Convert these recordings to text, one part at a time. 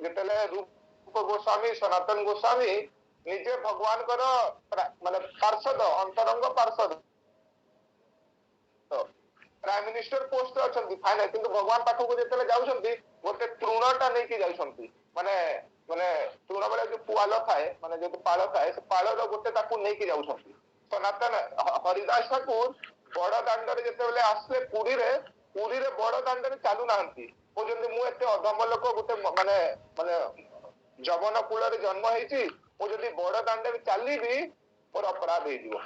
ଯେତେବେଳେ रूप गोस्वामी सनातन गोस्वामी निजे भगवान माने पार्षद अंतरंग पार्षद प्राइम मिनिस्टर पोस्ट अच्छा फाइनाल किंतु भगवान पाखक जिते जाऊँगी गोटे तृणटा नहीं जाऊँगी माने माने तृण बेले जो पुआल थाए माने जो पाल थाए से पालर गोटे नहीं जाऊँगी सनातन हरिदास ठाकुर बड़ दाण्ड जिते आसले पुरी रे बड़ दाण्ड चलू ना कहते मुझे अधम लोक गोटे माने माने जवन कूल जन्म होती बड़ दाण्ड चलि मोर अपराध हो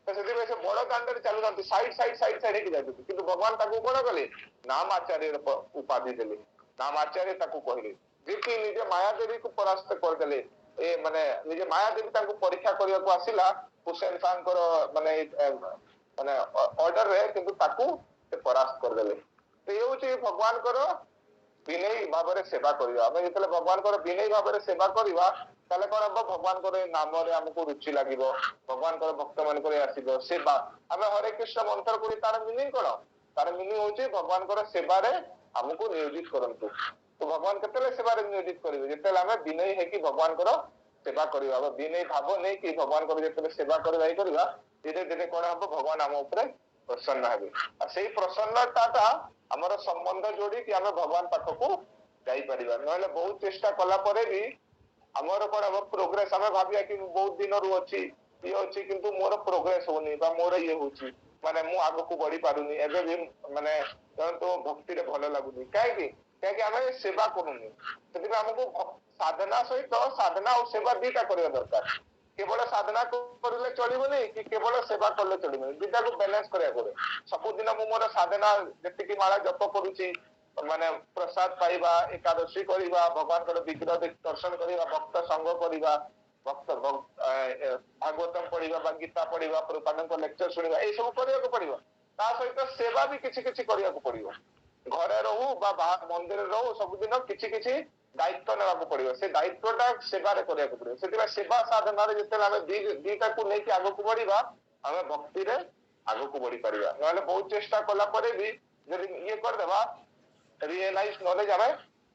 बड़ दाण्ड चलू ना साइड साइड साइड साइड जाती कि भगवान कौन कले नाम आचार्य उपाधि देले नाम आचार्य कहले जे कि निजे मायादेवी को परास्त करदे ए माने निजे मायादेवी परीक्षा करने को आसला हुसैन खान माने माने ऑर्डर रे किंतु परास्त करदे तो ये हूँ भगवान विनयी भाव में सेवा करवा आम जो भगवान विनयी भाव में सेवा करवा ताले कौन हम भगवान नाम आमको रुचि लगे भगवान भक्त मान सेवा आम हरे कृष्ण मंत्र को तार मिनिंग कौन तार मिनिंग हूँ भगवान सेवा आमको नियोजित करंतु तो भगवान केते सेवा नियोजित करेंगे जिते आम विनयी है भगवान सेवा करवा विनयी भाव नहीं कि भगवान जो सेवा करवा धीरे धीरे कौन हम भगवान आम उपर प्रसन्न हे से प्रसन्नता आमर संबंध जोड़ी कि आम भगवान पाखक जापर ना बहुत चेष्टा कला भी आमर कौन हम प्रोग्रेस आम भाविया कि बहुत दिन रू अच्छी ये अच्छी किंतु मोर प्रोग्रेस होनी मोर ये हूँ माने मु आग को बढ़ी पारुनी एबे भी माने तो भक्ति रे भल लगुनी कहीं आम सेवा करूनी से आमको साधना सहित साधना और सेवा दीटा करवा दरकार केवल साधना करले चलबनी कि केवल सेवा करले चलबनी दुटा को बैलेंस करिया पड़े सबुदिन मु मोर साधना जति माला जप करूची माने प्रसाद पाइबा एकादशी करवा भगवान विग्रह दर्शन करवा भक्त संग करवा भक्त भागवतम पढ़ा गीता पढ़ा प्रभुपाद लेक्चर शुणा ये सब करने को पड़ो ता सहित सेवा भी किसी किसी करने को पड़ो घरे रहू मंदिर रहू सबुदिन किसी दायित्व ना पड़ो से दायित्वटा सेवार करने को पड़ो से सेवा साधना जिते दीटा को लेकिन आग को बढ़ा आम भक्ति आग को बढ़ी पार ना बहुत चेष्टा कला भी जब ये करदेवा रियलाइज नॉलेज आम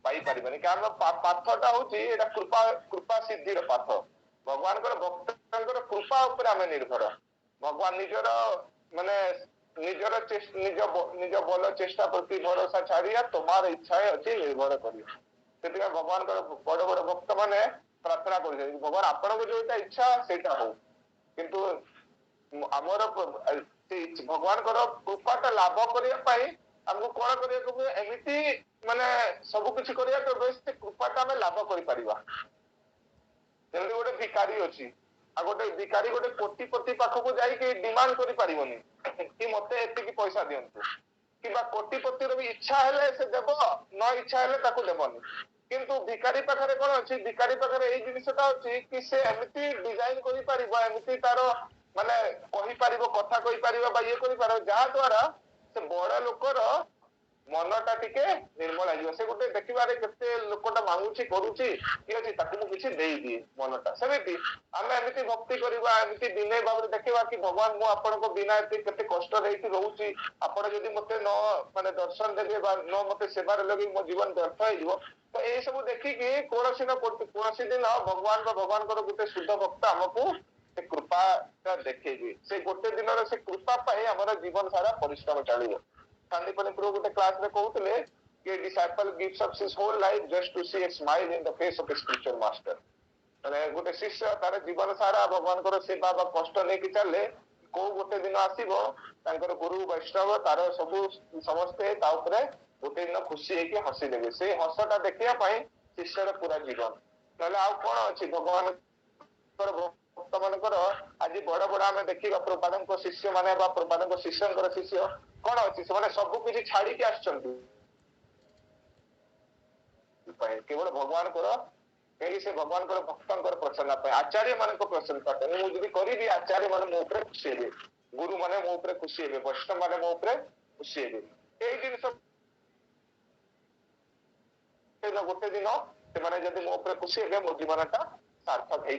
पाई पारिबानी कारण पाथटा हूँ कृपा कृपा सिद्धि पाथ भगवान भक्त कृपा उपर आम निर्भर भगवान निजर माने निजर निज निज बल चेष्टा प्रति भरोसा छाड़िया तुम्हार इच्छा अच्छी निर्भर कर भगवान बड़ बड़ भक्त माने प्रार्थना कर भगवान आपण को जो इच्छा से हो किंतु आमर भगवान कृपाटा लाभ करने आमको कौन कर एमती माने सब किसी कृपाटा आम लाभ कर गोटे भिकारी अच्छी आ गोटे भिकारी गोटे कोटिपति पाखक जाइए डिमांड करें कि मत एति पैसा दिंतु कि कोटिपतिर भी इच्छा है से देव न इच्छा है देवनी किंतु भिकारी पाखे कौन अच्छी भिकारी पाखे यही जिनसा अच्छी कि से एमती डिजाइन करमती तार माने कहीपर कथा कहीपर ये कर जहा द्वारा से बड़ लोकर मनटा टिके निर्मल से गोटे देखिबारे केते लोकटा मांगुची करूची कि अछि ताकू मु किछि देई दिए मनटा सेमिति आमे एमिति भक्ति करबा एमिति विनय भाव देखिबा कि भगवान मु आपन को बिना एते केते कष्ट देइति रहूची आपन जदि मते न माने दर्शन देबे बा न मते सेवा रे लगे मो जीवन व्यर्थ होई जिवो तो ए सब देखि कि कोनोसी न कोनोसी दिन भगवान को गोटे शुद्ध भक्त हमकु से कृपा देखेबी से गोटे दिन रे से कृपा पाए हमर जीवन सारा परिश्रम चलिबो सांदीपनि प्रभु गोटे क्लास में कहते कि disciple gives up his whole life just to see a smile in the face of a spiritual master माने गोटे शिष्य तार जीवन सारा भगवान को सेवा बा कष्ट लेके चले को गोटे दिन आसीबो तांकर गुरु वैष्णव तार सब समस्ते ता ऊपर गोटे दिन खुशी है कि हसी देबे से हसटा देखिया पाई शिष्यर पूरा जीवन नले आ कोन अछि भगवान भक्त मानकर आज बड़ बड़ आम देखा प्रभुपाद शिष्य माने प्रभुपाद शिष्य शिष्य कौन अच्छी से सब किसी छाड़ी के केवल भगवान कहीं से भगवान भक्त प्रसन्न आचार्य मान प्रसन्नता मुझे करी आचार्य मान मो खुशी हे गुरु मैंने मो खुशी हे वैष्णव मैंने मो खुशी हे यही जिन गोटे दिन से मो खुशी हे मो जीवनटा सार्थक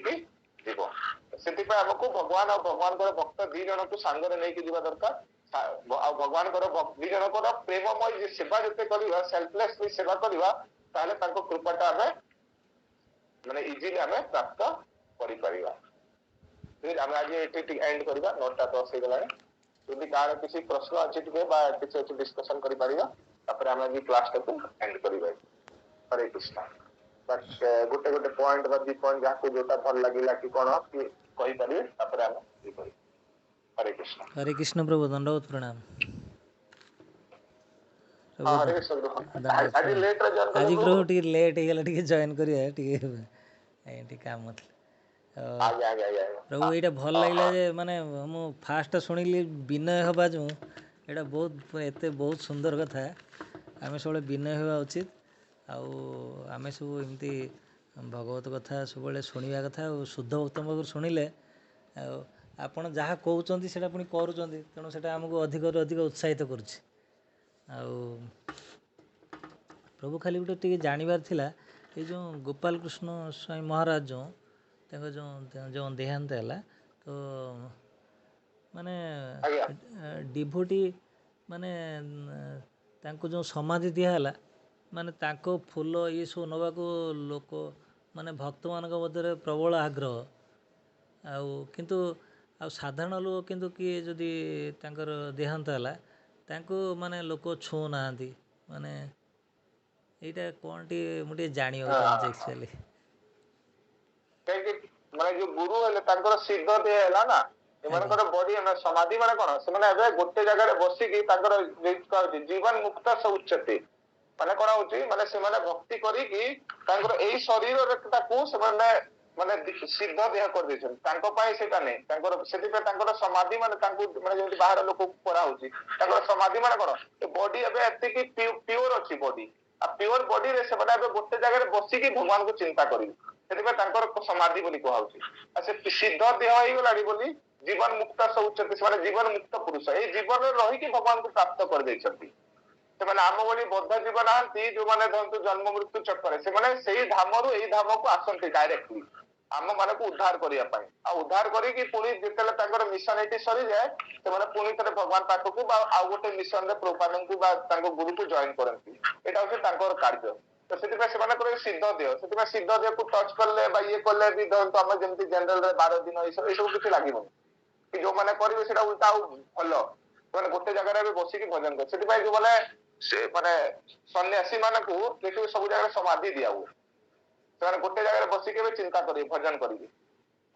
होती आमको भगवान और भगवान भक्त दी जन को सांगे नहीं जावा दरकार भगवान दी जन प्रेममय सेवा जिते करवा सेल्फलेस सेवा करवा कृपाटा आम ମାନେ ଇଜିଲି ଆମେ ପ୍ରାପ୍ତ କରିପାରିବା। ଆମେ ଆଜି ଏଠି ଏଣ୍ଡ କରିବା, 9:10 ହେଇଗଲାଣି। ଯଦି କାହାର କିଛି ପ୍ରଶ୍ନ ଅଛି ଟିକେ ବା କିଛି ଅଛି ଡିସ୍କସନ କରିପାରିବା, ତାପରେ ଆମେ ଆଜି କ୍ଲାସଟାକୁ ଏଣ୍ଡ କରିବା। ହରେ କୃଷ୍ଣ। ବଟ୍ ଗୋଟେ ଗୋଟେ ପଏଣ୍ଟ ବା 2 ପଏଣ୍ଟ ଯାହାକୁ ଯୋଉଟା ଭଲ ଲାଗିଲା କି କଣ କି କହିପାରିବେ, ତାପରେ ଆମେ ଇଏ କରିବା। ହରେ କୃଷ୍ଣ। हरे कृष्ण प्रभु, दंडवत प्रणाम हाँ, प्रभु, हरे कृष्ण प्रभु। दंडवत आज लेट रे जॉइन प्रणाम। कले आज प्रभु। प्रभु टी लेट हो गला, टी जॉइन करिया, टी काम मत आगे आगे आगे प्रभु एटा भल लागला जे माने मु फास्ट शुणिली विनय हवा जो एटा बहुत एते बहुत सुंदर कथा। आमे सब विनय हवा उचित, आउ आमे सब एमती भगवत कथा सब शुणा कथा, शुद्ध भक्त पाखु शुणिले ଆପଣ ଯାହା କହୁଛନ୍ତି ସେଇଟା ପୁଣି କରୁଛନ୍ତି, ତେଣୁ ସେଇଟା ଆମକୁ ଅଧିକରୁ ଅଧିକ ଉତ୍ସାହିତ କରୁଛି। ଆଉ ପ୍ରଭୁ ଖାଲି ଗୋଟେ ଟିକେ ଜାଣିବାର ଥିଲା, ଏ ଯେଉଁ ଗୋପାଳକୃଷ୍ଣ ସ୍ୱାଇଁ ମହାରାଜ ତାଙ୍କ ଯେଉଁ ଦେହାନ୍ତ ହେଲା, ତ ମାନେ ଡିଭୋଟି ମାନେ ତାଙ୍କୁ ଯେଉଁ ସମାଧି ଦିଆହେଲା, ମାନେ ତାଙ୍କ ଫୁଲ ଇଏ ସବୁ ନେବାକୁ ଲୋକ ମାନେ ଭକ୍ତମାନଙ୍କ ମଧ୍ୟରେ ପ୍ରବଳ ଆଗ୍ରହ। ଆଉ କିନ୍ତୁ ଆଉ ସାଧାରଣ ଲୋକ କିନ୍ତୁ କିଏ ଯଦି ତାଙ୍କର ଦେହାନ୍ତ ହେଲା, ତାଙ୍କୁ ମାନେ ଲୋକ ଛୁଉଁନାହାନ୍ତି। ମାନେ ଏଇଟା କ'ଣ ଟିକେ ମୁଁ ଟିକେ ଜାଣିବାକୁ ଚାହୁଁଛି ଆକ୍ଚୁଆଲି। କାହିଁକି ମାନେ ଯୋଉ ଗୁରୁ ହେଲେ ତାଙ୍କର ସିଦ୍ଧ ଦେହ ହେଲା ନା, ଏମାନଙ୍କର ବଡି ସମାଧି ମାନେ କଣ, ସେମାନେ ଏବେ ଗୋଟେ ଜାଗାରେ ବସିକି ତାଙ୍କର ଜୀବନ ମୁକ୍ତ ଉଚ୍ଚତି ମାନେ କଣ ହଉଛି, ମାନେ ସେମାନେ ଭକ୍ତି କରିକି ତାଙ୍କର ଏଇ ଶରୀରଟାକୁ ସେମାନେ ମାନେ ସିଦ୍ଧ ଦେହ କରିଦେଇଛନ୍ତି। ତାଙ୍କ ପାଇଁ ସେଇଟା ନାହିଁ, ତାଙ୍କର ସେଥିପାଇଁ ତାଙ୍କର ସମାଧି ମାନେ ତାଙ୍କୁ ମାନେ ଯେମିତି ବାହାର ଲୋକକୁ କରାହଉଛି, ତାଙ୍କର ସମାଧି ମାନେ କଣ, ବଡି ଏବେ ଏତିକି ପିଓର ଅଛି ବଡି। ଆଉ ପିଓର ବଡିରେ ସେମାନେ ଏବେ ଗୋଟେ ଜାଗାରେ ବସିକି ଭଗବାନଙ୍କୁ ଚିନ୍ତା କରିବେ, ସେଥିପାଇଁ ତାଙ୍କର ସମାଧି ବୋଲି କୁହାହଉଛି। ଆଉ ସେ ସିଦ୍ଧ ଦେହ ହେଇଗଲାଣି ବୋଲି ଜୀବନ ମୁକ୍ତ ଉଚ୍ଚତି, ସେମାନେ ଜୀବନ ମୁକ୍ତ ପୁରୁଷ, ଏଇ ଜୀବନରେ ରହିକି ଭଗବାନଙ୍କୁ ପ୍ରାପ୍ତ କରିଦେଇଛନ୍ତି। ସେମାନେ ଆମ ଭଳି ବଦ୍ଧ ଜୀବ ନାହାନ୍ତି ଯୋଉମାନେ ଧରନ୍ତୁ ଜନ୍ମ ମୃତ୍ୟୁ ଚକ୍କରେ, ସେମାନେ ସେଇ ଧାମରୁ ଏଇ ଧାମକୁ ଆସନ୍ତି ଡାଇରେକ୍ଟଲି ଆମ ମାନଙ୍କୁ ଉଦ୍ଧାର କରିବା ପାଇଁ। ଆଉ ଉଦ୍ଧାର କରିକି ପୁଣି ଯେତେବେଳେ ତାଙ୍କର ମିଶନ ଏଠି ସରିଯାଏ, ସେମାନେ ପୁଣି ଥରେ ଭଗବାନ ପାଖକୁ ବା ଆଉ ଗୋଟେ ମିଶନରେ ପ୍ରଭୁପାଦଙ୍କୁ ବା ତାଙ୍କ ଗୁରୁକୁ ଜଏନ କରନ୍ତି। ଏଇଟା ହଉଛି ତାଙ୍କର କାର୍ଯ୍ୟ। ତ ସେଥିପାଇଁ ସେମାନଙ୍କର ସିଦ୍ଧ ଦେହ, ସେଥିପାଇଁ ସିଦ୍ଧ ଦେହକୁ ଟଚ୍ କଲେ ବା ଇଏ କଲେ ବି ଧରନ୍ତୁ ଆମେ ଯେମିତି ଜେନେରାଲରେ 12 ଦିନ ଏସବୁ କିଛି ଲାଗିବନି, କି ଯୋଉମାନେ କରିବେ ସେଇଟା ଉଲ୍ଟା ଆଉ ଭଲ। ସେମାନେ ଗୋଟେ ଜାଗାରେ ଏବେ ବସିକି ଭଜନ କରିବେ। ସେଥିପାଇଁ ଯୋଉମାନେ ସେ ମାନେ ସନ୍ନ୍ୟାସୀ ମାନଙ୍କୁ ଦେଖିବେ ସବୁ ଜାଗାରେ ସମାଧି ଦିଆ ହୁଏ, ସେମାନେ ଗୋଟେ ଜାଗାରେ ବସିକି ଏବେ ଚିନ୍ତା କରିବେ, ଭଜନ କରିବେ।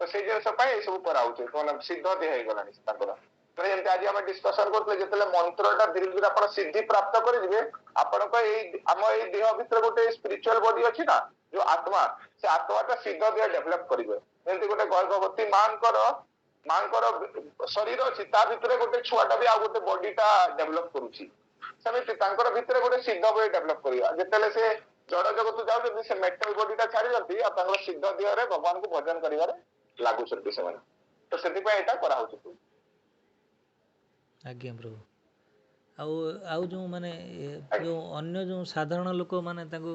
ତ ସେଇ ଜିନିଷ ପାଇଁ ଏସବୁ କରାହଉଛି, ମାନେ ସିଦ୍ଧ ଦେହ ହେଇଗଲାଣି ତାଙ୍କର। ଯେମିତି ଆଜି ଆମେ ଡିସ୍କସନ କରୁଥିଲେ, ଯେତେବେଳେ ମନ୍ତ୍ରଟା ଧୀରେ ଧୀରେ ଆପଣ ସିଦ୍ଧି ପ୍ରାପ୍ତ କରିଯିବେ, ଆପଣଙ୍କ ଏଇ ଆମ ଏଇ ଦେହ ଭିତରେ ଗୋଟେ ସ୍ପିରିଚୁଆଲ ବଡି ଅଛି ନା, ଯୋଉ ଆତ୍ମା, ସେ ଆତ୍ମାଟା ସିଦ୍ଧ ଦେହ ଡେଭଲପ କରିବେ। ଯେମିତି ଗୋଟେ ଗର୍ଭବତୀ ମାଙ୍କର ଶରୀର ଅଛି, ତା ଭିତରେ ଗୋଟେ ଛୁଆଟା ବି ଆଉ ଗୋଟେ ବଡିଟା ଡେଭଲପ କରୁଛି, ସେମିତି ତାଙ୍କର ଭିତରେ ଗୋଟେ ସିଦ୍ଧ ବଡି ଡେଭଲପ କରିବା। ଯେତେବେଳେ ସେ ଜଡ ଜଗତକୁ ଯାଉଛନ୍ତି, ସେ ମେଟାଲ ବଡିଟା ଛାଡିଛନ୍ତି, ଆଉ ତାଙ୍କର ସିଦ୍ଧ ଦେହରେ ଭଗବାନଙ୍କୁ ଭଜନ କରିବାରେ ଲାଗୁଛନ୍ତି ସେମାନେ। ତ ସେଥିପାଇଁ ଏଇଟା କରାହଉଛି। ଆଜ୍ଞା ପ୍ରଭୁ। ଆଉ ଆଉ ଯେଉଁ ମାନେ ଯେଉଁ ଅନ୍ୟ ଯେଉଁ ସାଧାରଣ ଲୋକ ମାନେ ତାଙ୍କୁ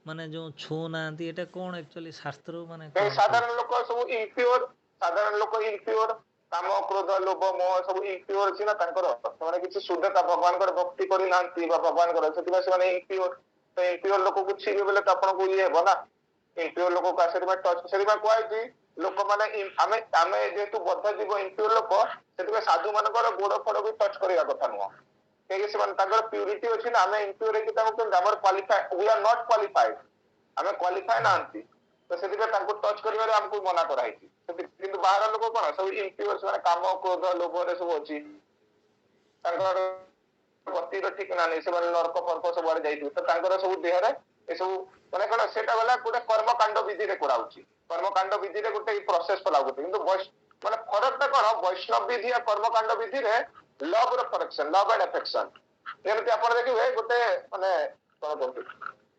ମାନେ ଯେଉଁ ଛୁଁ ନାହାନ୍ତି, ଏଇଟା କ'ଣ ଆକ୍ଚୁଆଲି ଶାସ୍ତ୍ର ମାନେ କ'ଣ? ସାଧାରଣ ଲୋକ ସବୁ ଇମ୍ପିଓର, ସାଧାରଣ ଲୋକ ଇମ୍ପିଓର, କାମ କ୍ରୋଧ ଲୋଭ ମୋହ ସବୁ ଇମ୍ପିଓର ଅଛି ନା ତାଙ୍କର, ସେମାନେ କିଛି ଶୁଦ୍ଧତା ଭଗବାନଙ୍କର ଭକ୍ତି କରିନାହାନ୍ତି ବା ଭଗବାନଙ୍କର, ସେଥିପାଇଁ ସେମାନେ ଇମ୍ପିଓର। ତ ଇମ୍ପିଓର ଲୋକକୁ ଛିବେ ବୋଲେ ତ ଆପଣଙ୍କୁ ଇଏ ହେବ ନା, ଇମ୍ପିଓର ଲୋକକୁ ସେଥିପାଇଁ ଟଚ୍, ସେଥିପାଇଁ କୁହାଯାଇଛି ଲୋକମାନେ ଆମେ ଆମେ ଯେହେତୁ ବଦ୍ଧ ଜୀବ ଇମ୍ପିଓର ଲୋକ, ସେଥିପାଇଁ ସାଧୁ ମାନଙ୍କର ଗୋଡ ଫୋଡ ବି ଟଚ୍ କରିବା କଥା ନୁହଁ, କାହିଁକି ସେମାନେ ତାଙ୍କର ପ୍ୟୁରିଟି ଅଛି ନା। ଆମେ ଇମ୍ପିଓର ହେଇକି ତାଙ୍କୁ ଆମର qualify, we are not qualified, ଆମେ କ୍ୱାଲିଫାଏ ନାହାନ୍ତି, ତ ସେଥିପାଇଁ ତାଙ୍କୁ ଟଚ୍ କରିବାରେ ଆମକୁ ମନା କରାହେଇଛି। କିନ୍ତୁ ବାହାର ଲୋକ କଣ ସବୁ ଇମ୍ପିଓର, ସେମାନେ କାମ କ୍ରୋଧ ଲୋଭରେ ସବୁ ଅଛି, ତାଙ୍କର ଗତିର ଠିକ ନାହିଁ, ସେମାନେ ନର୍କ ଫର୍କ ସବୁଆଡେ ଯାଇଥିବେ, ତ ତାଙ୍କର ସବୁ ଦେହରେ ଏସବୁ ମାନେ କଣ, ସେଇଟା ଗଲା ଗୋଟେ କର୍ମକାଣ୍ଡ ବିଧିରେ କରାଉଛି। କର୍ମକାଣ୍ଡ ବିଧିରେ ଗୋଟେ ପ୍ରୋସେସ କରାଉଛି, କିନ୍ତୁ ମାନେ ଫରକଟା କଣ, ବୈଷ୍ଣବ ବିଧି ଆଉ କର୍ମକାଣ୍ଡ ବିଧିରେ ଲଭ ର ଫରକସନ, ଲଭ ଆଣ୍ଡ ଆଫେକ୍ସନ। ଯେମିତି ଆପଣ ଦେଖିବେ ଗୋଟେ ମାନେ କଣ କହନ୍ତି,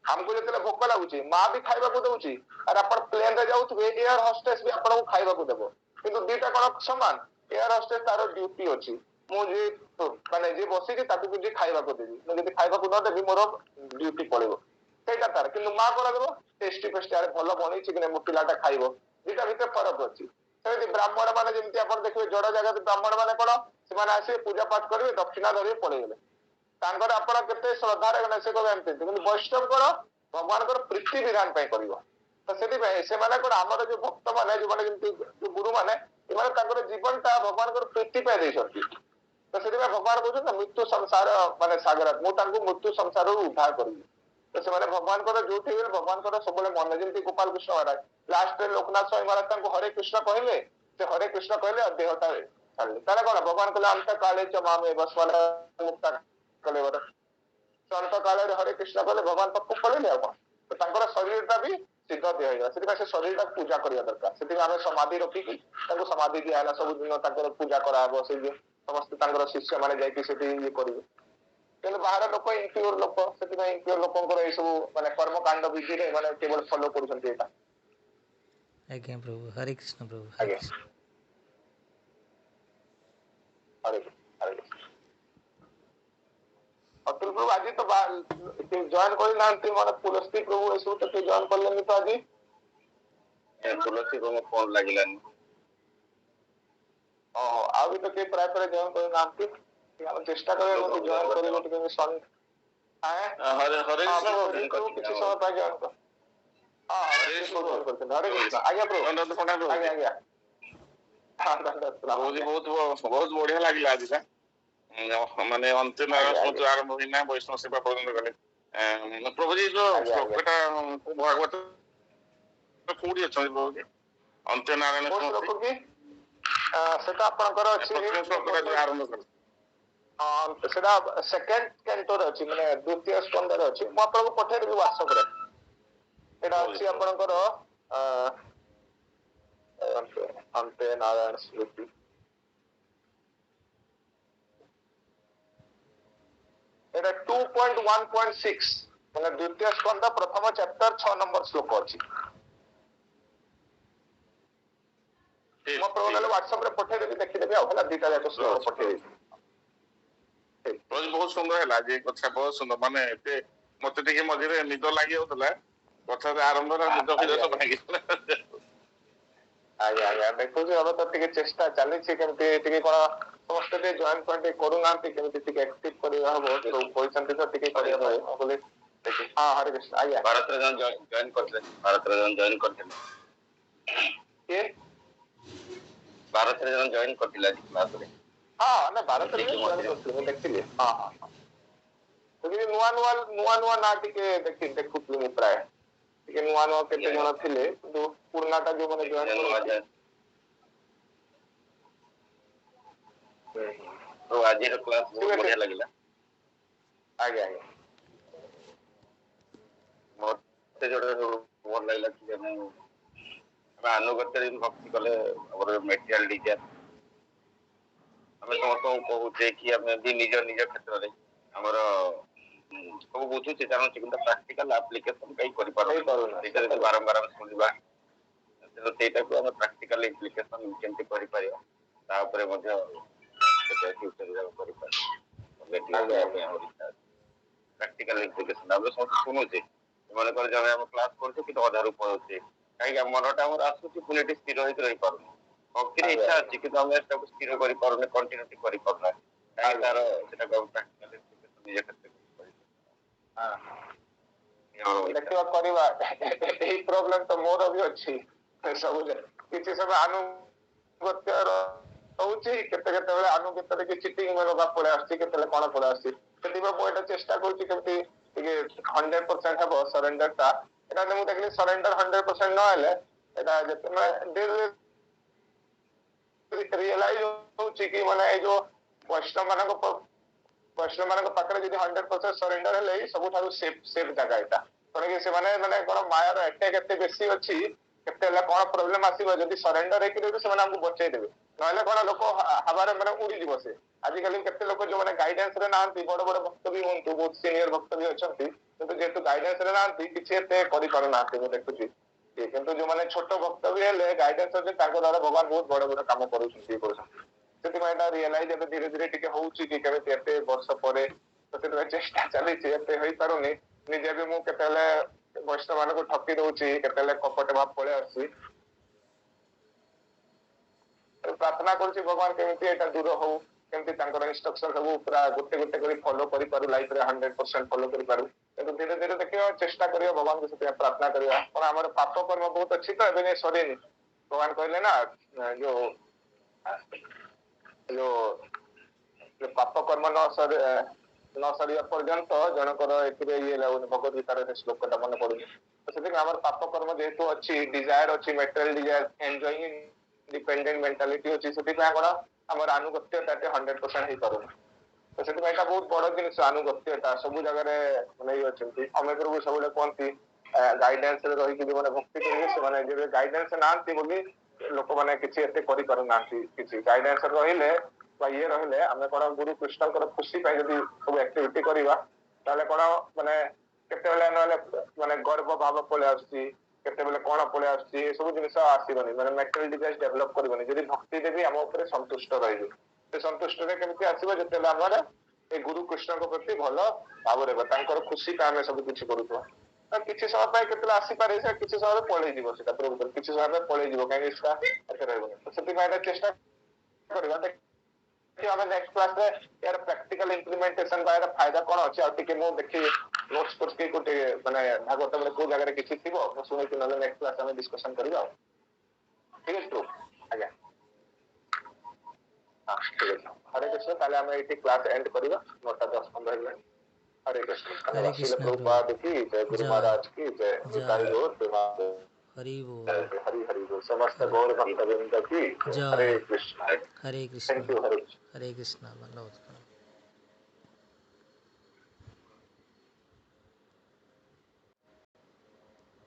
ଆମକୁ ଯେତେବେଳେ ଭୋକ ଲାଗୁଛି ମା ବି ଖାଇବାକୁ ଦଉଛି, ଆଉ ଆପଣ ପ୍ଲେନରେ ଯାଉଥିବେ ଏୟାର ହଷ୍ଟେସ ବି ଆପଣଙ୍କୁ ଖାଇବାକୁ ଦେବ, କିନ୍ତୁ ଦିଟା କଣ ସମାନ? ଏୟାର ହଷ୍ଟେସ ତାର ଡ୍ୟୁଟି ଅଛି, ମୁଁ ଯିଏ ମାନେ ଯିଏ ବସିଛି ତାକୁ କିଛି ଖାଇବାକୁ ଦେବି, ମୁଁ ଯଦି ଖାଇବାକୁ ନ ଦେବି ମୋର ଡ୍ୟୁଟି ପଳେଇବ, ସେଇଟା ତାର। କିନ୍ତୁ ମା କଣ ଦେବ, ଟେଷ୍ଟି ଫେଷ୍ଟି, ଆରେ ଭଲ ବନେଇଛି କି ମୋ ପିଲାଟା ଖାଇବ, ଦିଟା ଭିତରେ ଫରକ ଅଛି। ସେମିତି ବ୍ରାହ୍ମଣ ମାନେ ଯେମିତି ଆପଣ ଦେଖିବେ ଜଡ ଜାଗାରେ ବ୍ରାହ୍ମଣ ମାନେ କଣ, ସେମାନେ ଆସିବେ ପୂଜା ପାଠ କରିବେ, ଦକ୍ଷିଣା ଧରିବେ, ପଳେଇଗଲେ, ତାଙ୍କର ଆପଣ କେତେ ଶ୍ରଦ୍ଧାରେ ସେ କହିବେ ଏମିତି। କିନ୍ତୁ ବୈଷ୍ଣବ କଣ, ଭଗବାନଙ୍କର ପ୍ରୀତି ବିଧାନ ପାଇଁ କରିବ, ତ ସେଥିପାଇଁ ସେମାନେ କଣ ଆମର ଯୋଉ ଭକ୍ତ ମାନେ ଯୋଉମାନେ ଯେମିତି ଯୋଉ ଗୁରୁ ମାନେ ଏମାନେ ତାଙ୍କର ଜୀବନଟା ଭଗବାନଙ୍କର ପ୍ରୀତି ପାଇଁ ଦେଇଛନ୍ତି। ତ ସେଥିପାଇଁ ଭଗବାନ କହୁଛନ୍ତି ନା ମୃତ୍ୟୁ ସଂସାର ମାନେ ସାଗର ମୁଁ ତାଙ୍କୁ ମୃତ୍ୟୁ ସଂସାରରୁ ଉଦ୍ଧାର କରିବି। ତ ସେମାନେ ଭଗବାନଙ୍କର ଯୋଉଠି ହେଲେ ଭଗବାନଙ୍କର ସବୁବେଳେ ମନେ ଯେମିତି ଗୋପାଳ କୃଷ୍ଣ ମହାରାଜ ଲାଷ୍ଟରେ ଲୋକନାଥ ସ୍ୱାମୀ ମହାରାଜ ତାଙ୍କୁ ହରେ କୃଷ୍ଣ କହିଲେ, ସେ ହରେ କୃଷ୍ଣ କହିଲେ ଆଉ ଦେହଟା ଛାଡ଼ିଲେ। ତାହେଲେ କଣ ଭଗବାନ କହିଲେ ଅନ୍ତ କାଳେ ଚ ମାମେ ବସ୍ମନ ମୁକ୍ତା କଲେ ବର ଅନ୍ତ କାଳରେ ହରେ କୃଷ୍ଣ କହିଲେ ଭଗବାନ ପାଖକୁ ପଳେଇଲେ ଆଉ କଣ। ତ ତାଙ୍କର ଶରୀରଟା ବି ସିଦ୍ଧ ଦିଆ ହେଇଗଲା। ସେଥିପାଇଁ ସେ ଶରୀରଟାକୁ ପୂଜା କରିବା ଦରକାର। ସେଥିପାଇଁ ଆମେ ସମାଧି ରଖିକି ତାଙ୍କୁ ସମାଧି ଦିଆ ହେଲା, ସବୁଦିନ ତାଙ୍କର ପୂଜା କରାହବ। ସେଇ ଯେ ସମସ୍ତେ ତାଙ୍କର ଶିଷ୍ୟ ମାନେ ଯାଇକି ସେଠି ଇଏ କରିବେ। କିନ୍ତୁ ବାହାର ଲୋକ ଇମ୍ପିଓର ଲୋକ, ସେଥିପାଇଁ ଇମ୍ପିଓର ଲୋକଙ୍କର ଏଇ ସବୁ ମାନେ କର୍ମକାଣ୍ଡ ବିଧିରେ ମାନେ କେବଳ ଫଲୋ କରୁଛନ୍ତି ଏଇଟା। ଆଜ୍ଞା ପ୍ରଭୁ, ହରେ କୃଷ୍ଣ ପ୍ରଭୁ, ହରେ ଆଜ୍ଞା କୃଷ୍ଣ। ହରେ କୃଷ୍ଣ, ହରେ କୃଷ୍ଣ। ଅତୁଲ ପ୍ରଭୁ ଆଜି ତ ଜଏନ କରିନାହାନ୍ତି, ମାନେ ତୁଳସୀ ପ୍ରଭୁ ଏସବୁ ତ କେହି ଜଏନ କଲେନି ତ ଆଜି। ତୁଳସୀ ପ୍ରଭୁ ଫୋନ ଲାଗିଲାନି। ଆଉ ବି ତ କେହି ପ୍ରାୟ ଜଏନ କରିନାହାନ୍ତି। ଆମେ ଚେଷ୍ଟା କରିବା ଜଏନ କରିବୁ ଟିକେ କିଛି ସମୟ ପାଇଁ ଜଏନ କର। ହରେ କୃଷ୍ଣ, ଆଜ୍ଞା ପ୍ରଭୁ, ଆଜ୍ଞା ଆଜ୍ଞା। ବହୁତ ବଢିଆ ଲାଗିଲା ଆଜିଟା। ମାନେ ଅନ୍ତ୍ୟନାରାୟଣ ସ୍ମୃତି ଆରମ୍ଭ ହେଇନା ବୈଷ୍ଣବ ସେବା ପର୍ଯ୍ୟନ୍ତ ଗଲେ। ପ୍ରଭୁଜୀ ଯୋଉ ଶ୍ଲୋକଟା ଭାଗବତ କୋଉଠି ଅଛନ୍ତି ପ୍ରଭୁଜୀ? ଅନ୍ତ୍ୟନାରାୟଣ ସ୍ମୃତି ସେଟା ଆପଣଙ୍କର ଅଛି, ଆରମ୍ଭ କଲେ ସେଟା ସେକେଣ୍ଡ କ୍ୟାଣ୍ଟୋରେ ଅଛି, ମାନେ ଦ୍ୱିତୀୟ ସ୍କନ୍ଧରେ ଅଛି। ମୁଁ ଆପଣଙ୍କୁ ପଠେଇଦେବି ହ୍ୱାଟ୍ସଆପରେ। ଏଟା ଅଛି ଆପଣଙ୍କର ଅନ୍ତେ ନାରାୟଣ ସ୍ମୃତି। ଏଟା 2.1.6 ମାନେ ଦ୍ୱିତୀୟ ସ୍କନ୍ଧ ପ୍ରଥମ ଚାପ୍ଟର 6 ନମ୍ବର ଶ୍ଲୋକ ଅଛି। ମୁଁ ଆପଣଙ୍କୁ ନହେଲେ ହ୍ୱାଟ୍ସଆପରେ ପଠେଇଦେବି, ଦେଖିଦେବି ଆଉ ହେଲା। ଦିଟା ଯାକ ଶ୍ଲୋକ ପଠେଇଦେବି। ବହୁତ ସୁନ୍ଦର ହେଲା ଯେ କଥା, ବହୁତ ସୁନ୍ଦର। ମାନେ ଏତେ ମତେ ଟିକେ ମଝିରେ ନିଦ ଲାଗି ଯାଉଥିଲା, କଥାରେ ଆରମ୍ଭରେ ନିଦ ଭାଙ୍ଗିଥିଲା। ଆଜ୍ଞା ଆଜ୍ଞା, ଦେଖୁଛି ଏବେ ତ ଟିକେ ଚେଷ୍ଟା ଚାଲିଛି କେମିତି ଟିକେ କଣ ସମସ୍ତେ ଟିକେ ଜଏନ ପଏଣ୍ଟ କରୁନାହାନ୍ତି, କେମିତି ଟିକେ ଆକ୍ଟିଭ କରିବା ହବ। ସବୁ କହିଛନ୍ତି ତ ଟିକେ କରିବା ପାଇଁ। ମୁଁ କହିଲି ହଁ ହରେ କୃଷ୍ଣ। ଆଜ୍ଞା, ଭାରତରେ ଜଏନ କରିଥିଲେ, ଭାରତରେ ଜଏନ କରିଥିଲେ, କିଏ ଭାରତରେ ଜଏନ କରିଥିଲେ ଆଜି କ୍ଲାସରେ? ନା ଭାରତରେ ଜଏନ କରିଥିଲି, ମୁଁ ଦେଖିଲି। ହଁ ହଁ ହଁ, ନୂଆ ନୂଆ ନା ଟିକେ ଦେଖୁଥିଲି ମୁଁ ପ୍ରାୟ। ଟିକେ ନୂଆ କେତେ ଜଣ ଥିଲେ, କିନ୍ତୁ ପୁରୁଣାଟା ଯୋଉମାନେ ଜଏନ କରିଥିଲେ। ତ ଆଜିର କ୍ଲାସ ବହୁତ ବଢିଆ ଲାଗିଲା। ଆଜ୍ଞା ଆଜ୍ଞା, ମତେ ଯୋଉଟା ଭଲ ଲାଗିଲା କି ଆମେ ଆନୁଗତ୍ୟରେ ଭକ୍ତି କଲେ ଆମର ମେଟେରିଆଲ ଡିଜାୟାର ଆମେ ସମସ୍ତଙ୍କୁ କହୁଛେ କି ଆମେ ବି ନିଜ କ୍ଷେତ୍ରରେ ଆମର ସବୁ ବୁଝୁଛେ, ଜାଣୁଛେ, କିନ୍ତୁ ପ୍ରାକ୍ଟିକାଲ ଆପ୍ଲିକେସନ କାହିଁ କରିପାରୁନେ। ସେଇଟା ଯଦି ବାରମ୍ବାର ଆମେ ଶୁଣିବା, ସେଇଟାକୁ ଆମେ ପ୍ରାକ୍ଟିକାଲ ଇମ୍ପ୍ଲିକେସନ କେମିତି କରିପାରିବା, ତା ଉପରେ ମଧ୍ୟ ପ୍ରାକ୍ଟିକାଲ ଇମ୍ପ୍ଲିକେସନ ଆମେ ସମସ୍ତେ ଶୁଣୁଛେ, ମନେକର ଜଣେ ଆମେ କ୍ଲାସ କରୁଛେ କିନ୍ତୁ ଅଧାରୁ ପଳଉଛେ, କାହିଁକି ମନଟା ଆମର ଆସୁଛି ପୁଣି ଏଠି ସ୍ଥିର ହେଇକି ରହିପାରୁନି। ଭକ୍ତିରେ ଇଚ୍ଛା ଅଛି କିନ୍ତୁ ଆମେ ତାକୁ ସ୍ଥିର କରିପାରୁନେ, କଣ୍ଟିନ୍ୟୁଟି କରିପାରୁନେ, କାହିଁକି ତାର ସେଟାକୁ ପ୍ରାକ୍ଟିକାଲ ଇମ୍ପ୍ଲିକେସନ ନିଜ କ୍ଷେତ୍ରରେ ଦେଖିବା କରିବା। ଏଇ ପ୍ରୋବ୍ଲେମ ତ ମୋର ବି ଅଛି। ସବୁ କିଛି ସମୟ ଆନୁଗତ୍ୟ ରହୁଛି, କେତେବେଳେ ଆନୁଗତ୍ୟରେ କିଛି ଚିଟିଂ ପଳେଇ ଆସୁଛି, କେତେବେଳେ କଣ ପଳେଇ ଆସୁଛି। ସେଥିପାଇଁ ମୁଁ ଏଇଟା ଚେଷ୍ଟା କରୁଛି କେମିତି ଟିକେ 100% ହବ ସରେଣ୍ଡର ଟା। ଏଟା ମୁଁ ଦେଖିଲି ସରେଣ୍ଡର 100% ନହେଲେ ଏଟା ଯେତେବେଳେ ରିଏଲାଇଜ ହଉଛି କି ମାନେ ଏଇ ଯୋଉ ବୈଷ୍ଣବ ମାନଙ୍କ ପାଖରେ ଯଦି 100% ସରେଣ୍ଡର ହେଲେ ସବୁଠାରୁ ସେଫ ଜାଗା ଏଟା। କାରଣ ସେମାନେ ମାନେ କଣ ମାୟାର ଆଟାକ ଏତେ ବେଶୀ ଅଛି, କେତେ ହେଲା କଣ ପ୍ରୋବ୍ଲେମ ଆସିବ, ଯଦି ସରେଣ୍ଡର ହେଇକି ରହିବେ ସେମାନେ ଆମକୁ ବଞ୍ଚେଇ ଦେବେ। ନହେଲେ କଣ ଲୋକ ହାବାରେ ମାନେ ଉଡିଯିବ ସେ। ଆଜିକାଲି କେତେ ଲୋକ ଯୋଉମାନେ ଗାଇଡାନ୍ସ ରେ ନାହାନ୍ତି, ବଡ ବଡ ଭକ୍ତ ବି ହୁଅନ୍ତୁ, ବହୁତ ସିନିୟର ଭକ୍ତ ବି ଅଛନ୍ତି, କିନ୍ତୁ ଯେହେତୁ ଗାଇଡାନ୍ସ ରେ ନାହାନ୍ତି କିଛି ଏତେ କରିପାରୁନାହାନ୍ତି ମୁଁ ଦେଖୁଛି। କିନ୍ତୁ ଯୋଉମାନେ ଛୋଟ ଭକ୍ତ ବି ହେଲେ ଗାଇଡାନ୍ସ ଅଛି, ତାଙ୍କ ଦ୍ୱାରା ଭଗବାନ ବହୁତ ବଡ ବଡ କାମ କରୁଛନ୍ତି। ସେଥିପାଇଁ ଏଟା ରିଏଲାଇଜ ଏବେ ଧୀରେ ଧୀରେ ଟିକେ ହଉଛି କି କେମିତି ଏତେ ବର୍ଷ ପରେ। ସେଥିପାଇଁ ଚେଷ୍ଟା ଚାଲିଛି, ଏତେ ହେଇପାରୁନି। ନିଜେ ବି ମୁଁ କେତେବେଳେ ବୈଷ୍ଣବ ମାନଙ୍କୁ ଠକି ଦଉଛି, କେତେବେଳେ କପଟ ଭାବ ପଳେଇ ଆସୁଛି। ପ୍ରାର୍ଥନା କରୁଛି ଭଗବାନ କେମିତି ଏଇଟା ଦୂର ହଉ, କେମିତି ତାଙ୍କର ଇନଷ୍ଟ୍ରକ୍ସନ ସବୁ ପୁରା ଗୋଟେ ଗୋଟେ କରି ଫଲୋ କରିପାରୁ ଲାଇଫରେ 100% ଫଲୋ କରିପାରୁ। କିନ୍ତୁ ଧୀରେ ଧୀରେ ଦେଖିବା ଚେଷ୍ଟା କରିବା ଭଗବାନଙ୍କୁ ସେଥିପାଇଁ ପ୍ରାର୍ଥନା କରିବା। କାରଣ ଆମର ପାପ କର୍ମ ବହୁତ ଅଛି ତ ଏବେ ଯାଏ ସରିନି। ଭଗବାନ କହିଲେ ନା ଯୋଉ ଯୋଉ ପାପ କର୍ମ ନ ସରିବା ପର୍ଯ୍ୟନ୍ତ ଜଣଙ୍କର ଏଥିରେ ଇଏ ଲାଗୁନି। ଭଗବତ ଗୀତାର ସେ ଶ୍ଲୋକଟା ମନେ ପଡୁନି। ତ ସେଥିପାଇଁ ଆମର ପାପ କର୍ମ ଯେହେତୁ ଅଛି, ଡିଜାୟାର ଅଛି, ମେଟେରିଆଲ ଡିଜାୟାର, ଏନଜୟିଂ ଇଣ୍ଡିପେଣ୍ଡେଣ୍ଟ ମେଣ୍ଟାଲିଟି ଅଛି, ସେଥିପାଇଁ କଣ ଆମର ଆନୁଗତ୍ୟଟା 100% ହେଇପାରୁନି। ତ ସେଥିପାଇଁ ଏଇଟା ବହୁତ ବଡ ଜିନିଷ ଆନୁଗତ୍ୟଟା। ସବୁ ଜାଗାରେ ମାନେ ଇଏ ଅଛନ୍ତି। ଅମେକରୁ ସବୁବେଳେ କୁହନ୍ତି ଗାଇଡାନ୍ସ ରେ ରହିକି ଯୋଉମାନେ ଭକ୍ତି କରିବେ ସେମାନେ ଯେବେ ଗାଇଡାନ୍ସ ନାହାନ୍ତି ବୋଲି ଲୋକମାନେ କିଛି ଏତେ କରିପାରୁନାହାନ୍ତି। କିଛି ଗାଇଡାନ୍ସ ରହିଲେ ବା ଇଏ ରହିଲେ ଆମେ କଣ ଗୁରୁ କୃଷ୍ଣଙ୍କର ଖୁସି ପାଇଁ ଯଦି ସବୁ ଆକ୍ଟିଭିଟି କରିବା ତାହେଲେ କଣ ମାନେ କେତେବେଳେ ନହେଲେ ମାନେ ଗର୍ବ ଭାବ ପଳେଇ ଆସୁଛି, କେତେବେଳେ କଣ ପଳେଇ ଆସୁଛି, ଏସବୁ ଜିନିଷ ଆସିବନି। ମାନେ ମେଣ୍ଟାଲ ଡିଭାଇସ୍ ଡେଭଲପ କରିବନି ଯଦି ଭକ୍ତି ଦେବୀ ଆମ ଉପରେ ସନ୍ତୁଷ୍ଟ ରହିବେ। ସେ ସନ୍ତୁଷ୍ଟରେ କେମିତି ଆସିବ ଯେତେବେଳେ ଆମର ଏ ଗୁରୁ କୃଷ୍ଣଙ୍କ ପ୍ରତି ଭଲ ଭାବ ରହିବ, ତାଙ୍କର ଖୁସି ପାଇଁ ଆମେ ସବୁ କିଛି କରୁଥିବା। କିଛି ସମୟ ପାଇଁ କେତେବେଳେ ଆସିପାରେ, ସେ କିଛି ସମୟ ପଳେଇଯିବ, ସେଟା ପ୍ରଭୁଙ୍କର କିଛି ସମୟ ପାଇଁ ପଳେଇଯିବ, କାହିଁକି ସେଟା ଏତେ ରହିବନି। ତ ସେଥିପାଇଁ ଏଟା ଚେଷ୍ଟା କରିବା ଆମେ ନେକ୍ସଟ କ୍ଲାସରେ ଏହାର ପ୍ରାକ୍ଟିକାଲ ଇମ୍ପ୍ଲିମେଣ୍ଟେସନ ବା ଏହାର ଫାଇଦା କଣ ଅଛି ଆଉ ଟିକେ ମୁଁ ଦେଖିବି ନୋଟ୍ସ କରିକି ଗୋଟେ ମାନେ ଭାଗବତରେ କୋଉ ଜାଗାରେ କିଛି ଥିବ ମୁଁ ଶୁଣିକି ନହେଲେ ନେକ୍ସଟ କ୍ଲାସ ଆମେ ଡିସ୍କସନ କରିବା ଆଉ। ଠିକ ଅଛି ଆଜ୍ଞା ହଁ ଠିକ ଅଛି। ହରେ କୃଷ୍ଣ। ତାହେଲେ ଆମେ ଏଇଠି କ୍ଲାସ ଏଣ୍ଡ କରିବା, 9:10-15 ହେଇଗଲାଣି। हरे कृष्ण। हरे धन्यवाद। श्रील कृष्णा प्रभु। प्रभुपाद की जय, गुरु जय महाराज की जय, निताई जय। गौर प्रेमानंद। हरि बोल। जय हरि हरि बोल। समस्त हरे गौर भक्तवृंद की हरे जय। कृष्ण। हरे थैंक कृष्णा। यू। हरे हरे कृष्णा। धन्यवाद।